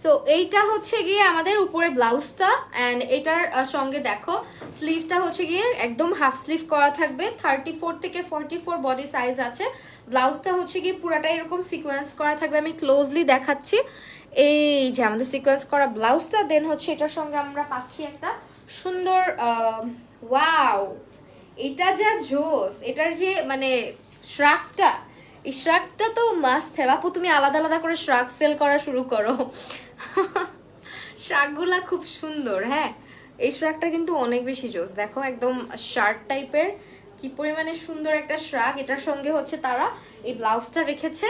A: সো এইটা হচ্ছে গিয়ে আমাদের উপরে ব্লাউজটা, অ্যান্ড এটার সঙ্গে দেখো স্লিভটা হচ্ছে গিয়ে একদম হাফ স্লিভ করা থাকবে। 34 থেকে 44 বডি সাইজ আছে। ব্লাউজটা হচ্ছে গিয়ে পুরাটা এরকম সিকোয়েন্স করা থাকবে, আমি ক্লোজলি দেখাচ্ছি। এই যে আমাদের সিকোয়েন্স করা ব্লাউজটা, দেন হচ্ছে এটার সঙ্গে আমরা পাচ্ছি একটা সুন্দর ওয়াও, এটা যা জোস, এটার যে মানে শ্রাকটা, এই শ্রাকটা তো মাস্ট হ্যাভ আপু। তুমি আলাদা আলাদা করে শ্রাক সেল করা শুরু করো। শ্রাকগুলা খুব সুন্দর। হ্যাঁ, এই শ্রাকটা কিন্তু অনেক বেশি জোস, দেখো একদম শার্ট টাইপের, কি পরিমাণে সুন্দর একটা শ্রাক। এটার সঙ্গে হচ্ছে তারা এই ব্লাউজটা রেখেছে,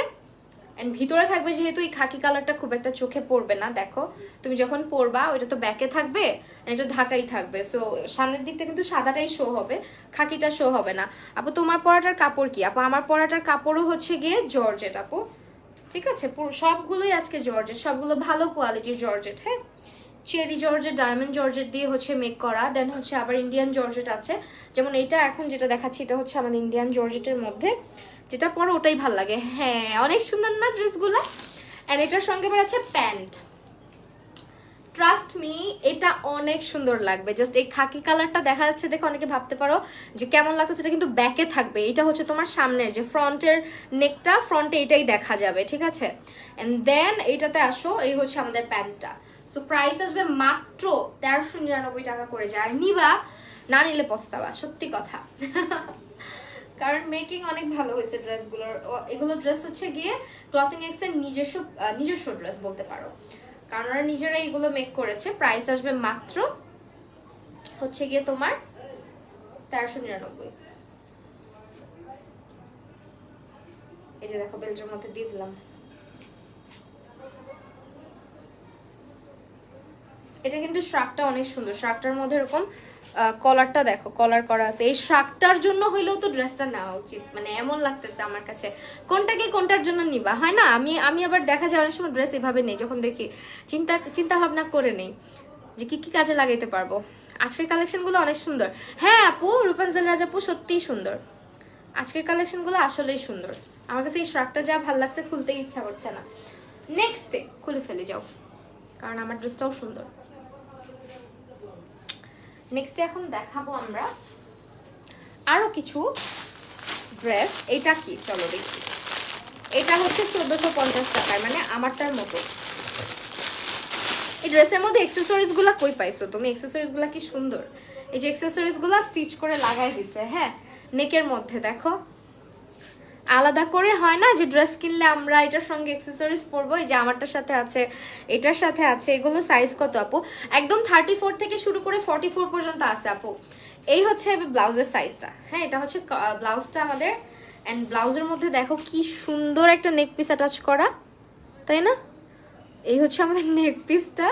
A: এন্ড ভিতরে থাকবে যেহেতু এই খাকি কালারটা খুব একটা চোখে পড়বে না। দেখো তুমি যখন পরবা ওইটা তো ব্যাকে থাকবে, এটা ঢাকাই থাকবে। সো সামনের দিকটা কিন্তু সাদাটাই শো হবে, খাকিটা শো হবে না। আপু তোমার পরাটার কাপড় কি? আপু আমার পরাটার কাপড়ও হচ্ছে গিয়ে জর্জেট আপু, ঠিক আছে? পুরো সবগুলোই আজকে জর্জেট, সবগুলো ভালো কোয়ালিটির জর্জেট। হ্যাঁ, চেরি জর্জেট, ডায়মন্ড জর্জেট দিয়ে হচ্ছে মেক করা। দেন হচ্ছে আবার ইন্ডিয়ান জর্জেট আছে, যেমন এটা এখন যেটা দেখাচ্ছি এটা হচ্ছে আমাদের ইন্ডিয়ান জর্জেটের মধ্যে, যেটা পরে ওটাই ভাল লাগে। হ্যাঁ, অনেক সুন্দর না ড্রেসগুলো? অ্যান্ড এটার সঙ্গে আবার আছে প্যান্ট। ট্রাস্ট মি, এটা অনেক সুন্দর লাগবে। জাস্ট এই খাকি কালারটা দেখা যাচ্ছে দেখে অনেকে ভাবতে পারো যে কেমন লাগছে, সেটা কিন্তু ব্যাকে থাকবে। এটা হচ্ছে তোমার সামনের যে ফ্রন্টের নেকটা, ফ্রন্টে এটাই দেখা যাবে, ঠিক আছে? এন্ড দেন এইটাতে আসো, এই হচ্ছে আমাদের প্যান্টটা। সো প্রাইস আসবে মাত্র 1399 টাকা করে। যার নিবা, না নিলে পস্তাবা, সত্যি কথা। কারণ মেকিং অনেক ভালো হয়েছে ড্রেসগুলোর। এগুলো ড্রেস হচ্ছে গিয়ে ক্লথিং এক্স এর নিজস্ব ড্রেস বলতে পারো, কারণ ওরা নিজেরাই এগুলো মেক করেছে। প্রাইস আসবে মাত্র হচ্ছে গিয়ে তোমার 1399। এই যে দেখো বেল্টের মধ্যে দিয়ে দিলাম। এটা কিন্তু শার্টটা অনেক সুন্দর, শার্টটার মধ্যে এরকম কলারটা দেখো, কলার করা আছে। এই শার্টটার জন্য হইলেও তো ড্রেসটা নেওয়া উচিত, মানে এমন লাগতেছে আমার কাছে। কোনটাকে কোনটার জন্য নিবা, হয় না? আমি আবার দেখা যায় অনেক সময় ড্রেস এভাবে নেই, যখন দেখি চিন্তা ভাবনা করে নেই যে কি কি কাজে লাগাইতে পারবো। আজকের কালেকশনগুলো অনেক সুন্দর। হ্যাঁ আপু, রূপাঞ্জল রাজ আপু সত্যিই সুন্দর, আজকের কালেকশনগুলো আসলেই সুন্দর। আমার কাছে এই শার্টটা যা ভালো লাগছে, খুলতেই ইচ্ছা করছে না। নেক্সটে খুলে ফেলে যাও, কারণ আমার ড্রেসটাও সুন্দর। নেক্সটে এখন দেখাবো আমরা আরো কিছু ড্রেস। এটা কি চলো দেখি। এটা হচ্ছে 1450 টাকায়, মানে আমারটার মতো। এই ড্রেসের মধ্যে অ্যাকসেসরিজ গুলা কই পাইছো তুমি? অ্যাকসেসরিজ গুলা কি সুন্দর। এই যে অ্যাকসেসরিজ গুলা স্টিচ করে লাগাই দিছে, হ্যাঁ নেকের মধ্যে দেখো। আলাদা করে হয় না যে ড্রেস কিনলে আমরা এটার সঙ্গে অ্যাকসেসরিজ পরবো, এই যে আমারটার সাথে আছে, এটার সাথে আছে। এগুলো সাইজ কত আপু? একদম 34 থেকে শুরু করে 44 পর্যন্ত আছে আপু। এই হচ্ছে ব্লাউজের সাইজটা, হ্যাঁ এটা হচ্ছে ব্লাউজটা আমাদের। অ্যান্ড ব্লাউজের মধ্যে দেখো কি সুন্দর একটা নেক পিস অ্যাটাচ করা, তাই না? এই হচ্ছে আমাদের নেক পিসটা।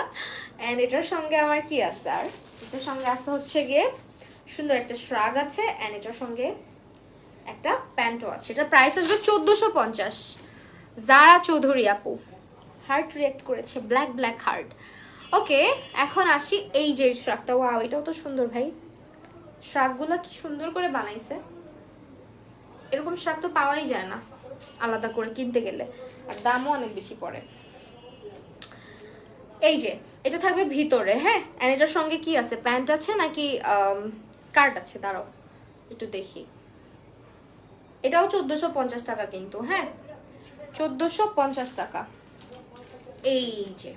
A: অ্যান্ড এটার সঙ্গে আমার কি আছে, আর এটার সঙ্গে আছে হচ্ছে গিয়ে সুন্দর একটা শ্রাগ আছে। অ্যান্ড এটার সঙ্গে একটা প্যান্টও আছে। এটার প্রাইস আসবে 1450। জারা চৌধুরী আপু হার্ট রিয়েক্ট করেছে, ব্ল্যাক ব্ল্যাক হার্ট। ওকে, এখন আসি এই যে শ্রাগটা। ওয়াও, এটাও তো সুন্দর ভাই। শ্রাগগুলো কি সুন্দর করে বানাইছে। এরকম শ্রাগ তো পাওয়াই যায় না আলাদা করে কিনতে গেলে, আর দামও অনেক বেশি পড়ে। এই যে এটা থাকবে ভিতরে, হ্যাঁ। এন্ড এটার সঙ্গে কি আছে, প্যান্ট আছে নাকি স্কার্ট আছে? দাঁড়াও একটু দেখি। এটাও 1450 টাকা কিন্তু, হ্যাঁ 1450 টাকা। এই যে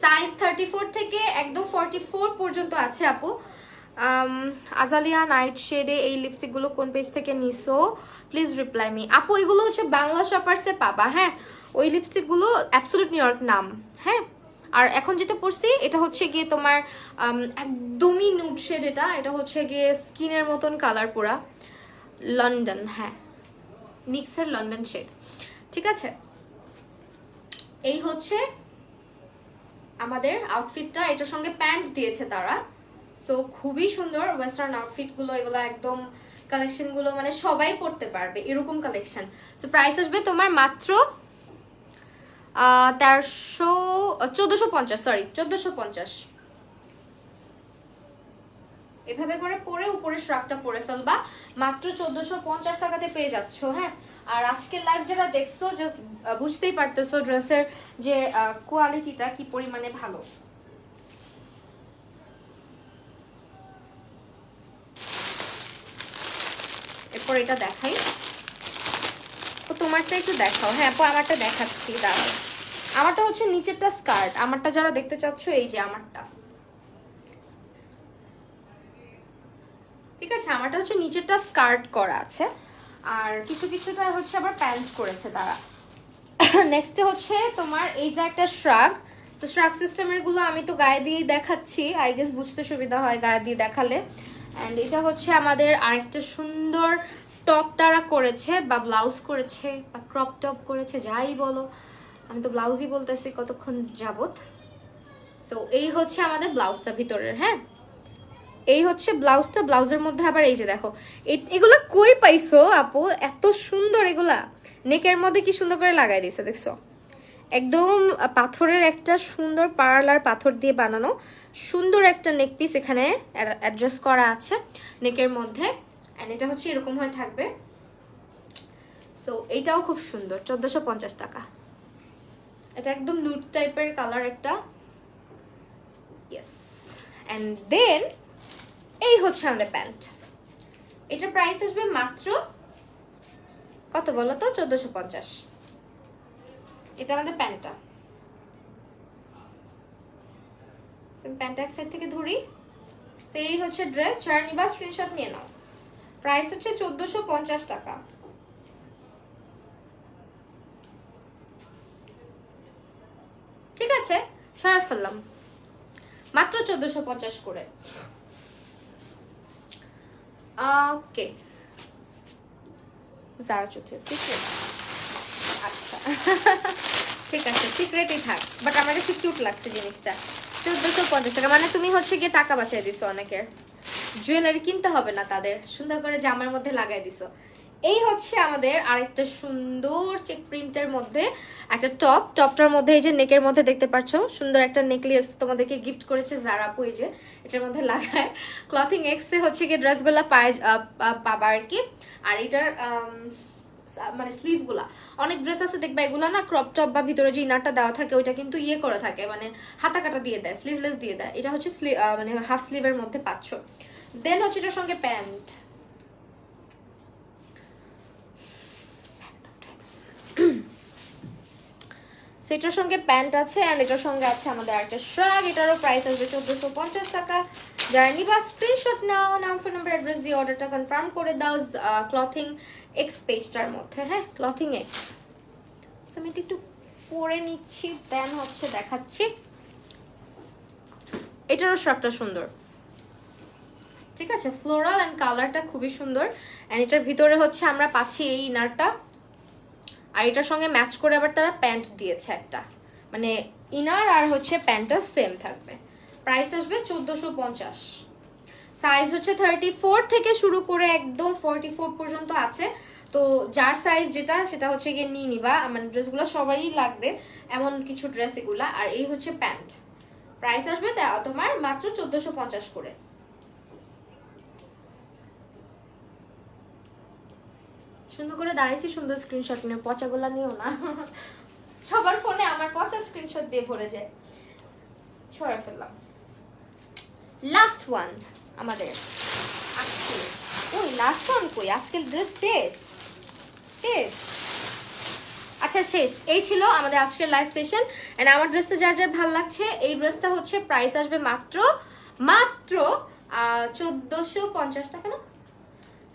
A: সাইজ 34 থেকে একদম 44 পর্যন্ত আছে আপু। আজালিয়া নাইট শেডে এই লিপস্টিকগুলো কোন পেজ থেকে নিছো প্লিজ রিপ্লাই মি। আপু এগুলো হচ্ছে বাংলা শপার্সে পাবা, হ্যাঁ ওই লিপস্টিকগুলো অ্যাবসলিউট নিউ ইয়র্ক নাম, হ্যাঁ। আর এখন যেটা পরছি এটা হচ্ছে গিয়ে তোমার একদমই নুড শেড। এটা হচ্ছে গিয়ে স্কিনের মতন কালার পুরা, লন্ডন, হ্যাঁ নিক্সের লন্ডন শেড, ঠিক আছে। এই হচ্ছে আমাদের আউটফিটটা। এটার সঙ্গে প্যান্ট দিয়েছে তারা, সো খুবই সুন্দর ওয়েস্টার্ন আউটফিটগুলো। এগুলো একদম কালেকশনগুলো মানে সবাই পরতে পারবে এরকম কালেকশন। সো প্রাইস আসবে তোমার মাত্র 1450, সরি 1450। এভাবে করে পরে উপরে শ্রাগটা পরে ফেলবা, মাত্র 1450 টাকাতে পেয়ে যাচ্ছ, হ্যাঁ। আর আজকের লাইভ যারা দেখছো জাস্ট বুঝতেই পারতেছো ড্রেসের যে কোয়ালিটিটা কি পরিমাণে ভালো। এরপর এটা দেখাই, তো তোমারটা একটু দেখাও। হ্যাঁ আপু আমারটা দেখাচ্ছি, দাঁড়াও। আমারটা হচ্ছে নিচেরটা স্কার্ট, আমারটা যারা দেখতে চাচ্ছ এই যে আমারটা, ঠিক আছে। আমারটা হচ্ছে নিচেরটা স্কার্ট করা আছে, আর কিছু কিছুটা হচ্ছে আবার প্যান্ট করেছে তারা। নেক্সটে হচ্ছে তোমার এইটা একটা শ্রাগ। তো শ্রাগ সিস্টেমের গুলো আমি তো গায়ে দিয়েই দেখাচ্ছি, আই গেস বুঝতে সুবিধা হয় গায়ে দিয়ে দেখালে। অ্যান্ড এটা হচ্ছে আমাদের আরেকটা সুন্দর টপ তারা করেছে, বা ব্লাউজ করেছে, বা ক্রপ টপ করেছে, যাই বলো, আমি তো ব্লাউজই বলতেছি কতক্ষণ যাবত। সো এই হচ্ছে আমাদের ব্লাউজটা ভিতরের, হ্যাঁ এই হচ্ছে ব্লাউজটা। ব্লাউজের মধ্যে আবার এই যে দেখো, এগুলো কই পাইছো আপু এত সুন্দর। এগুলা নেকের মধ্যে কি সুন্দর করে লাগাই দিছে, দেখছো একদম পাথরের একটা সুন্দর পার্লার পাথর দিয়ে বানানো সুন্দর একটা নেক পিস এখানে অ্যাডজাস্ট করা আছে নেকের মধ্যে। এন্ড এটা হচ্ছে এরকম হয়ে থাকবে। সো এটাও খুব সুন্দর, 1450 টাকা। এটা একদম নুড টাইপের কালার একটা, ইয়েস। এন্ড দেন এই হচ্ছে আমাদের প্যান্ট। এটার প্রাইস আসবে মাত্র কত বলো তো, 1450। এটা আমাদের প্যান্টটা। প্যান্ট এক সাইড থেকে ধরি, সেই হচ্ছে ড্রেস। যারা নিবা স্ক্রিনশট নিয়ে নাও। প্রাইস হচ্ছে 1450 টাকা। ঠিক আছে, সারা ফেললাম মাত্র 1450 করে। ওকে, জারা চৌধুরী সিক্রেট, আচ্ছা ঠিক আছে সিক্রেটই থাক, বাট আমার কাছে কিউট লাগছে জিনিসটা। 1450 টাকা মানে তুমি হচ্ছে গিয়ে টাকা বাঁচাই দিছো অনেকের, জুয়েলারি কিনতে হবে না তাদের, সুন্দর করে জামার মধ্যে লাগাই দিছো। এই হচ্ছে আমাদের আরেকটা সুন্দর চেক প্রিন্টের মধ্যে একটা টপ। টপটার মধ্যে এই যে নেকের মধ্যে দেখতে পাচ্ছ সুন্দর একটা নেকলেস তোমাদেরকে গিফট করেছে জারা আপু, এই যে এটার মধ্যে লাগায়। ক্লথিং এক্সে হচ্ছে গিয়ে ড্রেসগুলো পায় পাবা আর কি। আর এটার মানে স্লিভ গুলা, অনেক ড্রেস আছে দেখবা এগুলা না ক্রপ টপ বা ভিতরে যে ইনারটা দেওয়া থাকে ওইটা কিন্তু ইয়ে করে থাকে, মানে হাতা কাটা দিয়ে দেয়, স্লিভলেস দিয়ে দেয়। এটা হচ্ছে মানে হাফ স্লিভের মধ্যে পাচ্ছ। দেন হচ্ছে এটার সঙ্গে প্যান্ট, এটার সঙ্গে প্যান্ট আছে অ্যান্ড এটার সঙ্গে আছে আমাদের একটা শ্রাগ। এটারও প্রাইস আসবে 1450 টাকা। যারা নিবা স্ক্রিনশট নাও, নাম ফোন নাম্বার অ্যাড্রেস দিয়ে অর্ডারটা কনফার্ম করে দাও ক্লথিং এক্স পেজটার মধ্যে। হ্যাঁ, ক্লথিং এক্স। আমি এটা একটু পরে নিচ্ছি, দেন হচ্ছে দেখাচ্ছি। এটারও শ্রাগটা সুন্দর, ঠিক আছে, ফ্লোরাল অ্যান্ড কালারটা খুবই সুন্দর। অ্যান্ড এটার ভিতরে হচ্ছে আমরা পাচ্ছি এই ইনারটা, আর এটার সঙ্গে ম্যাচ করে আবার তারা প্যান্ট দিয়েছে একটা, মানে ইনার আর হচ্ছে প্যান্টটা সেম থাকবে। প্রাইস আসবে 1450। সাইজ হচ্ছে 34 থেকে শুরু করে একদম 44 পর্যন্ত আছে। তো যার সাইজ যেটা সেটা হচ্ছে গিয়ে নিয়ে নিবা। আমার ড্রেসগুলো সবারই লাগবে এমন কিছু ড্রেস এগুলা। আর এই হচ্ছে প্যান্ট, প্রাইস আসবে তোমার মাত্র 1450 করে। সুন্দর করে দাঁড়াইছি, সুন্দর স্ক্রিনশট নিয়ে, পচাগুলা নিও না। সবার ফোনে আমার পচা স্ক্রিনশট দিয়ে ভরে যায়। ছড়াই ফেললাম। লাস্ট ওয়ান আমাদের আজকে। ওই লাস্ট ওয়ান কই? আজকের ড্রেস শেষ শেষ। আচ্ছা শেষ। এই ছিল আমাদের আজকের লাইভ সেশন। এন্ড আমার ড্রেসটা যার যার ভালো লাগছে, এই ড্রেসটা হচ্ছে প্রাইস আসবে মাত্র 1450 টাকা না?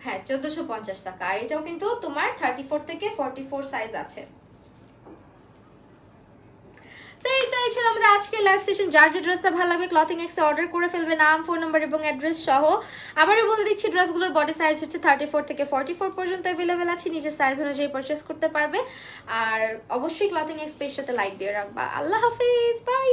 A: হ্যাঁ, 1450 টাকা। আর এটাও কিন্তু তোমার 34 থেকে 44 সাইজ আছে। সেই তো এই ছিল আমাদের আজকের লাইভ সেশন। যার যে ড্রেসটা ভালো লাগবে ক্লথিং এক্সে অর্ডার করে ফেলবে, নাম, ফোন নাম্বার এবং অ্যাড্রেস সহ। আবারও বলে দিচ্ছি, ড্রেসগুলোর বডি সাইজ হচ্ছে 34 থেকে 44 পর্যন্ত অ্যাভেলেবেল আছে। নিজের সাইজ অনুযায়ী পারচেস করতে পারবে। আর অবশ্যই ক্লথিং এক্স পেজটাতে লাইক দিয়ে রাখবা। আল্লাহ হাফিজ, বাই।